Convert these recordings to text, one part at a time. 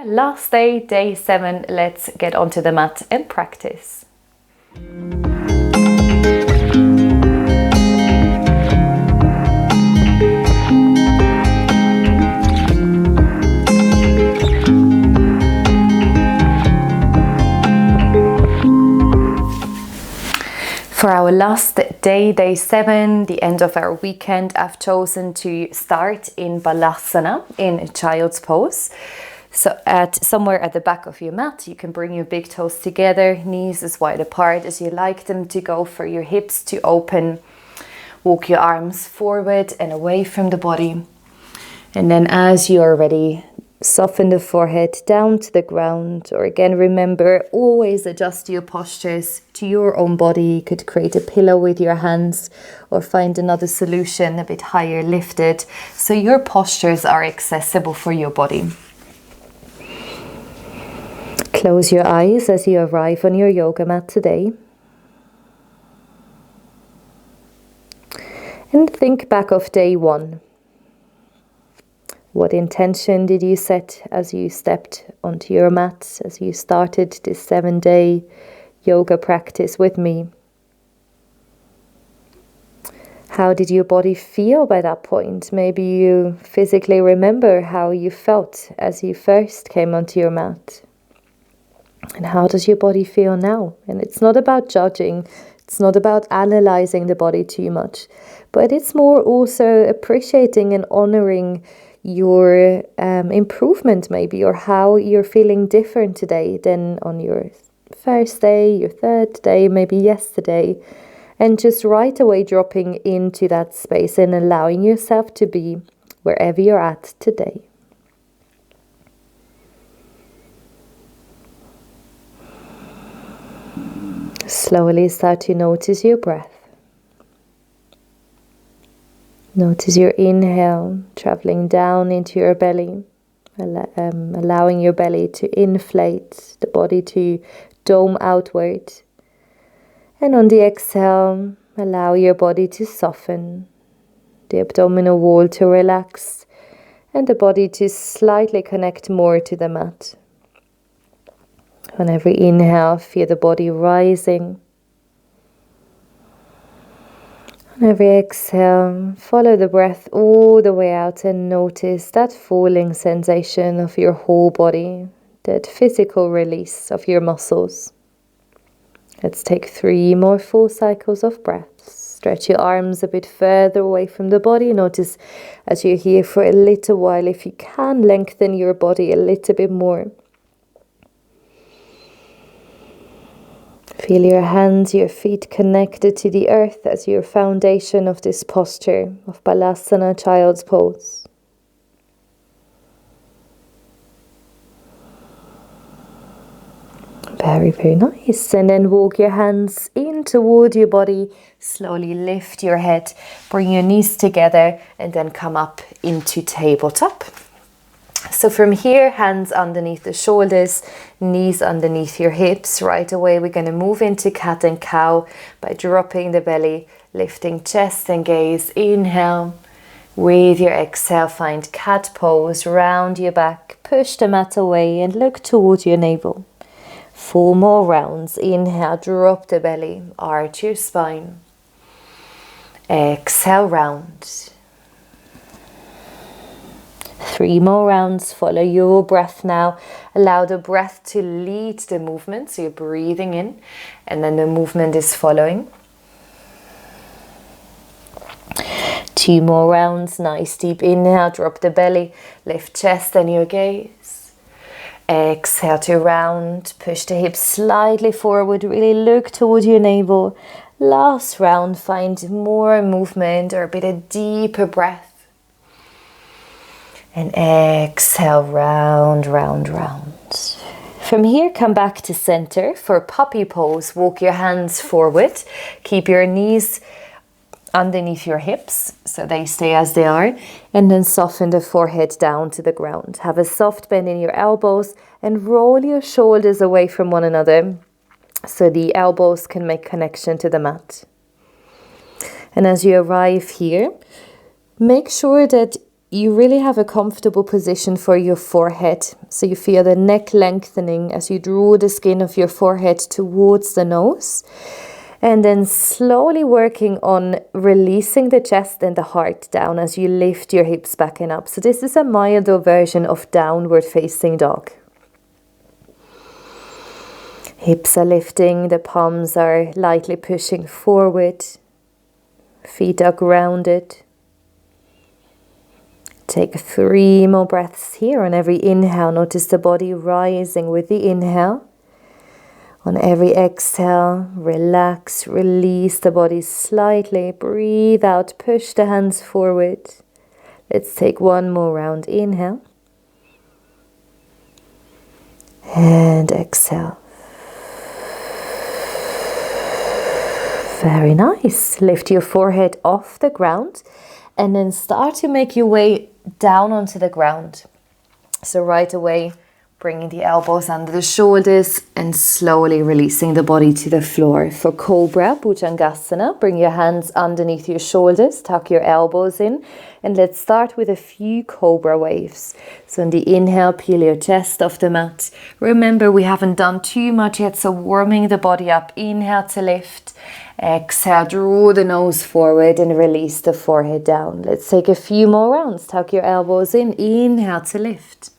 Last day, day 7, let's get onto the mat and practice. For our last day, day 7, the end of our weekend, I've chosen to start in Balasana, in child's pose. So somewhere at the back of your mat, you can bring your big toes together, knees as wide apart as you like them to go, for your hips to open. Walk your arms forward and away from the body. And then as you are ready, soften the forehead down to the ground, or again, remember, always adjust your postures to your own body. You could create a pillow with your hands or find another solution a bit higher lifted, so your postures are accessible for your body. Close your eyes as you arrive on your yoga mat today. And think back of day 1. What intention did you set as you stepped onto your mat, as you started this 7-day yoga practice with me? How did your body feel by that point? Maybe you physically remember how you felt as you first came onto your mat. And how does your body feel now? And it's not about judging, it's not about analyzing the body too much, but it's more also appreciating and honoring your improvement maybe, or how you're feeling different today than on your first day, your third day, maybe yesterday, and just right away dropping into that space and allowing yourself to be wherever you're at today. Slowly start to notice your breath. Notice your inhale traveling down into your belly, allowing your belly to inflate, the body to dome outward. And on the exhale, allow your body to soften, the abdominal wall to relax, and the body to slightly connect more to the mat. On every inhale, feel the body rising. On every exhale, follow the breath all the way out and notice that falling sensation of your whole body, that physical release of your muscles. Let's take 3 more full cycles of breaths. Stretch your arms a bit further away from the body. Notice as you're here for a little while, if you can lengthen your body a little bit more. Feel your hands, your feet connected to the earth as your foundation of this posture of Balasana, child's pose. Very, very nice. And then walk your hands in toward your body. Slowly lift your head, bring your knees together, and then come up into tabletop. So from here, hands underneath the shoulders, knees underneath your hips. Right away, we're going to move into cat and cow by dropping the belly, lifting chest and gaze. Inhale. With your exhale, find cat pose. Round your back, push the mat away and look towards your navel. 4 more rounds. Inhale, drop the belly, arch your spine. Exhale, round. 3 more rounds. Follow your breath now. Allow the breath to lead the movement. So you're breathing in and then the movement is following. 2 more rounds. Nice deep inhale. Drop the belly. Lift chest and your gaze. Exhale to round. Push the hips slightly forward. Really look towards your navel. Last round. Find more movement or a bit of deeper breath. And exhale, round, round, round. From here, come back to center for puppy pose. Walk your hands forward. Keep your knees underneath your hips, so they stay as they are. And then soften the forehead down to the ground. Have a soft bend in your elbows and roll your shoulders away from one another, so the elbows can make connection to the mat. And as you arrive here, make sure that you really have a comfortable position for your forehead. So you feel the neck lengthening as you draw the skin of your forehead towards the nose. And then slowly working on releasing the chest and the heart down as you lift your hips back and up. So this is a milder version of downward facing dog. Hips are lifting, the palms are lightly pushing forward. Feet are grounded. Take 3 more breaths here. On every inhale, notice the body rising with the inhale. On every exhale, relax, release the body slightly. Breathe out, push the hands forward. Let's take 1 more round. Inhale. And exhale. Very nice. Lift your forehead off the ground and then start to make your way down onto the ground. So right away, bringing the elbows under the shoulders and slowly releasing the body to the floor. For Cobra, Bhujangasana, bring your hands underneath your shoulders, tuck your elbows in, and let's start with a few Cobra waves. So on the inhale, peel your chest off the mat. Remember, we haven't done too much yet, so warming the body up. Inhale to lift. Exhale, draw the nose forward and release the forehead down. Let's take a few more rounds. Tuck your elbows in. Inhale to lift.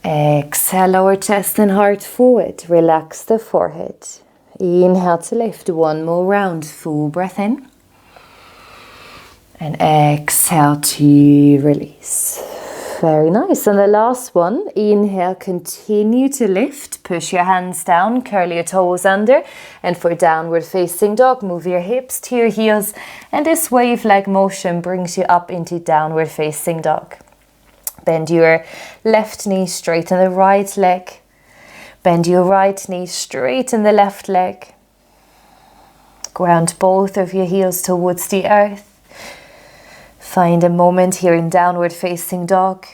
Exhale, lower chest and heart forward. Relax the forehead. Inhale to lift. 1 more round. Full breath in. And exhale to release. Very nice. And the last one, inhale, continue to lift. Push your hands down, curl your toes under. And for downward facing dog, move your hips to your heels. And this wave-like motion brings you up into downward facing dog. Bend your left knee, straighten the right leg. Bend your right knee, straighten the left leg. Ground both of your heels towards the earth. Find a moment here in downward facing dog.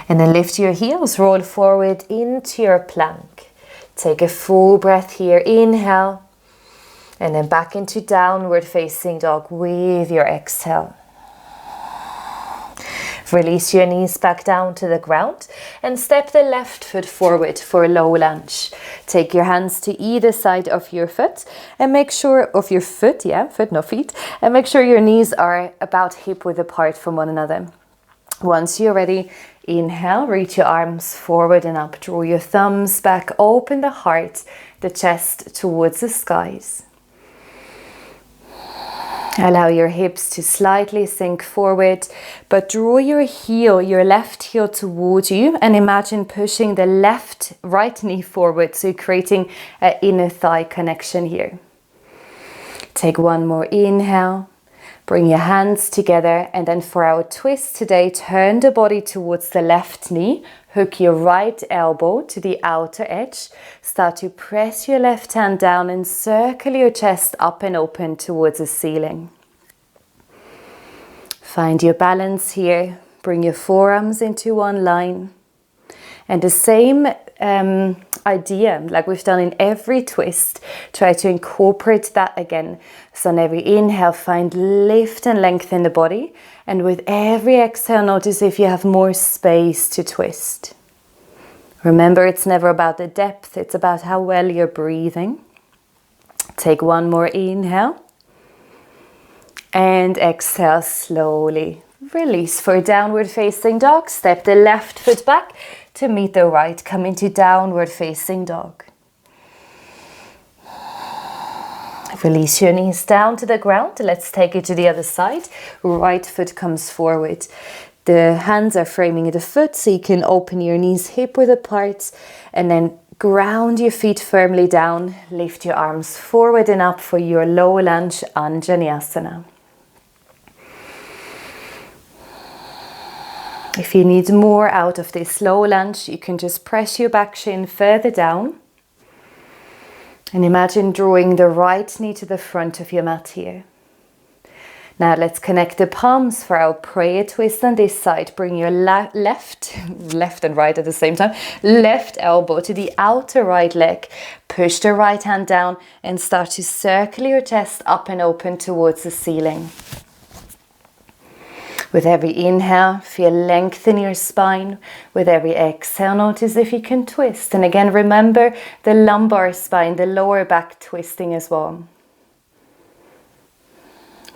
And then lift your heels, roll forward into your plank. Take a full breath here, inhale. And then back into downward facing dog with your exhale. Release your knees back down to the ground and step the left foot forward for a low lunge. Take your hands to either side of your foot and make sure of your foot, foot, no feet, and make sure your knees are about hip width apart from one another. Once you're ready, inhale, reach your arms forward and up. Draw your thumbs back, open the heart, the chest towards the skies. Allow your hips to slightly sink forward, but draw your heel, your left heel towards you and imagine pushing the right knee forward, so creating an inner thigh connection here. Take 1 more inhale, bring your hands together, and then for our twist today, turn the body towards the left knee, hook your right elbow to the outer edge, start to press your left hand down and circle your chest up and open towards the ceiling. Find your balance here, bring your forearms into one line. And the same idea, like we've done in every twist, try to incorporate that again. So on every inhale, find lift and lengthen the body. And with every exhale, notice if you have more space to twist. Remember, it's never about the depth, it's about how well you're breathing. Take 1 more inhale. And exhale slowly. Release for downward facing dog. Step the left foot back to meet the right. Come into downward facing dog. Release your knees down to the ground. Let's take it to the other side. Right foot comes forward. The hands are framing the foot, so you can open your knees hip width apart and then ground your feet firmly down. Lift your arms forward and up for your low lunge Anjaneyasana. If you need more out of this low lunge, you can just press your back shin further down. And imagine drawing the right knee to the front of your mat here. Now let's connect the palms for our prayer twist on this side. Bring your left and right at the same time, left elbow to the outer right leg. Push the right hand down and start to circle your chest up and open towards the ceiling. With every inhale, feel length in your spine. With every exhale, notice if you can twist. And again, remember the lumbar spine, the lower back twisting as well.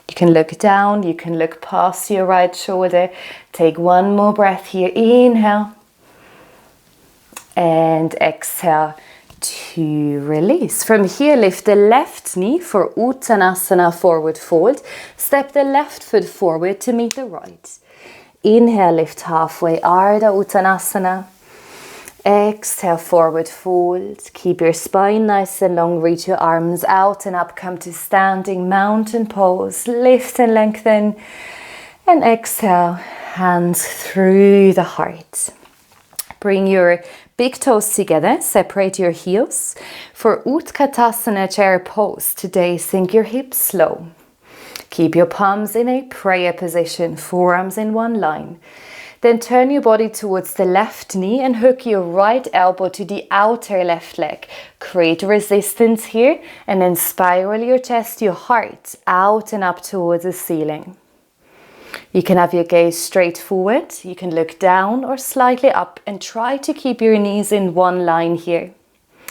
You can look down, you can look past your right shoulder. Take one more breath here. Inhale. And exhale to release. From here, lift the left knee for Uttanasana, forward fold. Step the left foot forward to meet the right. Inhale, lift halfway, Ardha Uttanasana. Exhale, forward fold. Keep your spine nice and long. Reach your arms out and up. Come to standing mountain pose. Lift and lengthen. And exhale, hands through the heart. Bring your big toes together. Separate your heels. For Utkatasana chair pose, today sink your hips slow. Keep your palms in a prayer position. Forearms in one line. Then turn your body towards the left knee and hook your right elbow to the outer left leg. Create resistance here and then spiral your chest, your heart out and up towards the ceiling. You can have your gaze straight forward. You can look down or slightly up and try to keep your knees in one line here,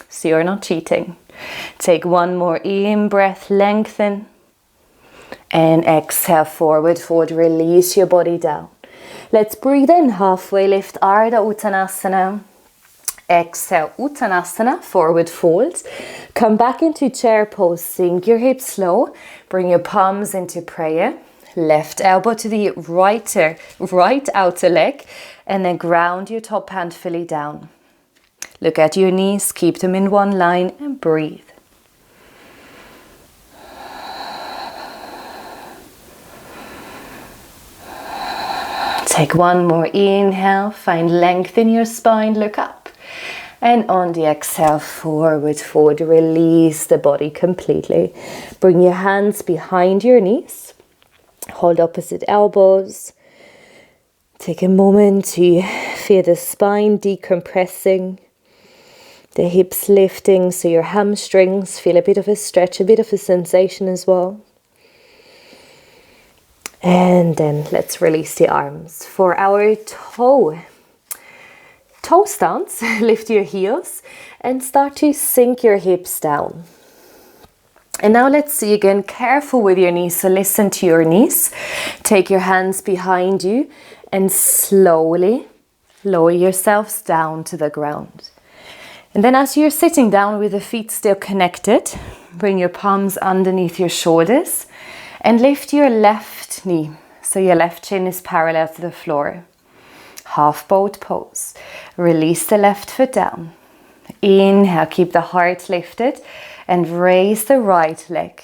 so you're not cheating. Take one more in breath, lengthen. And exhale, forward fold, release your body down. Let's breathe in, halfway lift, Ardha Uttanasana. Exhale, Uttanasana, forward fold. Come back into chair pose, sink your hips slow. Bring your palms into prayer. Left elbow to the right outer leg. And then ground your top hand fully down. Look at your knees, keep them in one line and breathe. Take one more inhale, find length in your spine, look up. And on the exhale, forward fold, release the body completely. Bring your hands behind your knees. Hold opposite elbows. Take a moment to feel the spine decompressing. The hips lifting, so your hamstrings feel a bit of a stretch, a bit of a sensation as well. And then let's release the arms. For our toe stance, lift your heels and start to sink your hips down. And now let's see again, careful with your knees, so listen to your knees. Take your hands behind you and slowly lower yourselves down to the ground. And then as you're sitting down with the feet still connected, bring your palms underneath your shoulders and lift your left knee, so your left shin is parallel to the floor. Half boat pose. Release the left foot down. Inhale, keep the heart lifted and raise the right leg.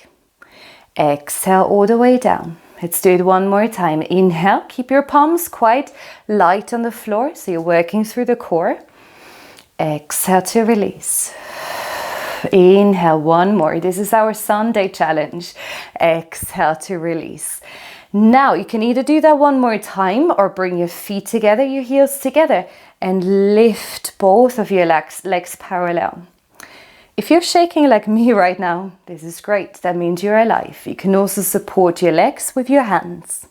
Exhale all the way down. Let's do it one more time. Inhale, keep your palms quite light on the floor, so you're working through the core. Exhale to release. Inhale, one more. This is our Sunday challenge. Exhale to release. Now you can either do that one more time or bring your feet together, your heels together, and lift both of your legs parallel. If you're shaking like me right now, this is great. That means you're alive. You can also support your legs with your hands.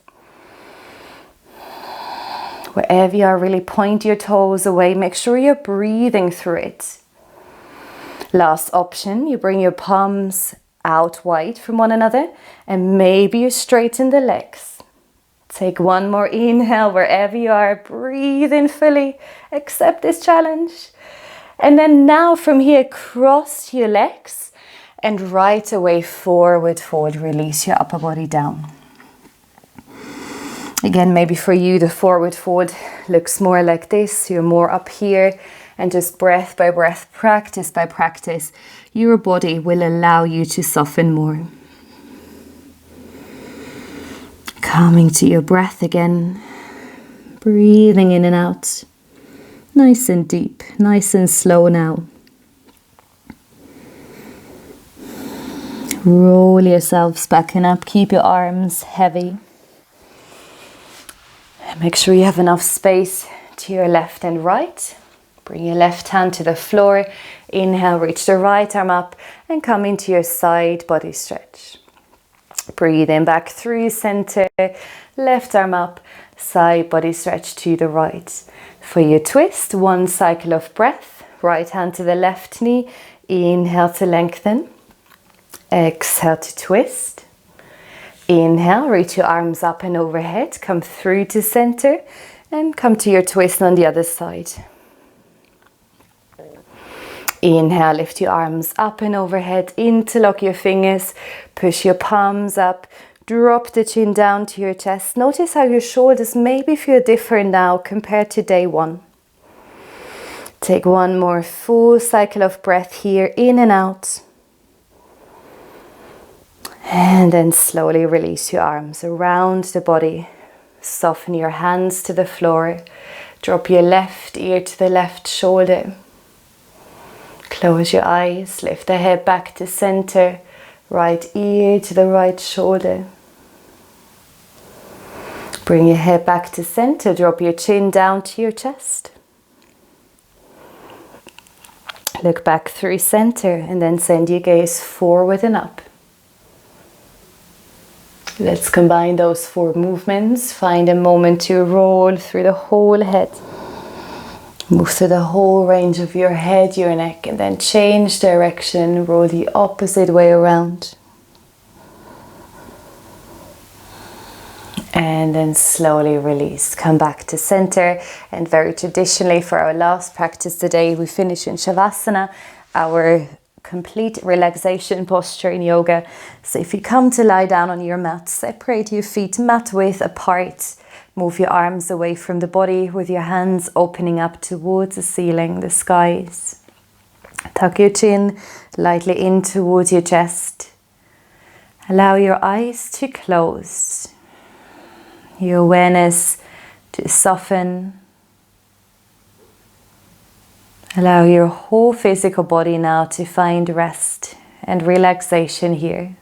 Wherever you are, really point your toes away. Make sure you're breathing through it. Last option, you bring your palms out wide from one another and maybe you straighten the legs. Take one more inhale wherever you are. Breathe in fully. Accept this challenge. And then now from here, cross your legs and right away forward fold. Release your upper body down. Again, maybe for you the forward fold looks more like this. You're more up here. And just breath by breath, practice by practice, your body will allow you to soften more. Coming to your breath again, breathing in and out, nice and deep, nice and slow now. Roll yourselves back and up. Keep your arms heavy. Make sure you have enough space to your left and right. Bring your left hand to the floor. Inhale, reach the right arm up and come into your side body stretch. Breathe in back through center. Left arm up, side body stretch to the right. For your twist, 1 cycle of breath. Right hand to the left knee. Inhale to lengthen. Exhale to twist. Inhale, reach your arms up and overhead. Come through to center and come to your twist on the other side. Inhale, lift your arms up and overhead. Interlock your fingers. Push your palms up. Drop the chin down to your chest. Notice how your shoulders maybe feel different now compared to day 1. Take 1 more full cycle of breath here, in and out. And then slowly release your arms around the body. Soften your hands to the floor. Drop your left ear to the left shoulder. Close your eyes. Lift the head back to center. Right ear to the right shoulder. Bring your head back to center. Drop your chin down to your chest. Look back through center and then send your gaze forward and up. Let's combine those 4 movements. Find a moment to roll through the whole head. Move through the whole range of your head, your neck, and then change direction. Roll the opposite way around. And then slowly release. Come back to center. And very traditionally for our last practice today, we finish in Shavasana, our complete relaxation posture in yoga. So if you come to lie down on your mat, separate your feet mat width apart. Move your arms away from the body with your hands opening up towards the ceiling, the skies. Tuck your chin lightly in towards your chest. Allow your eyes to close. Your awareness to soften. Allow your whole physical body now to find rest and relaxation here.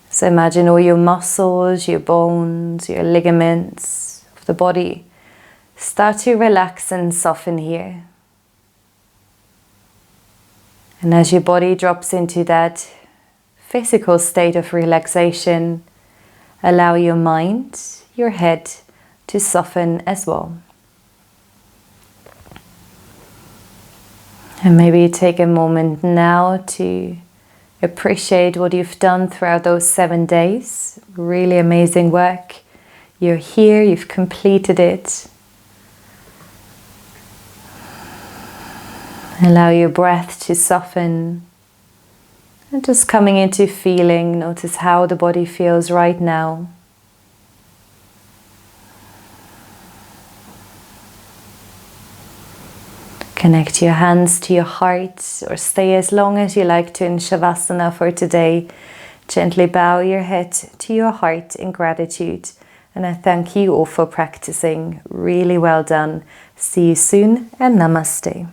So imagine all your muscles, your bones, your ligaments of the body start to relax and soften here. And as your body drops into that physical state of relaxation, allow your mind, your head to soften as well. And maybe take a moment now to appreciate what you've done throughout those 7 days. Really amazing work. You're here, you've completed it. Allow your breath to soften. And just coming into feeling, notice how the body feels right now. Connect your hands to your heart or stay as long as you like to in Shavasana for today. Gently bow your head to your heart in gratitude. And I thank you all for practicing. Really well done. See you soon and namaste.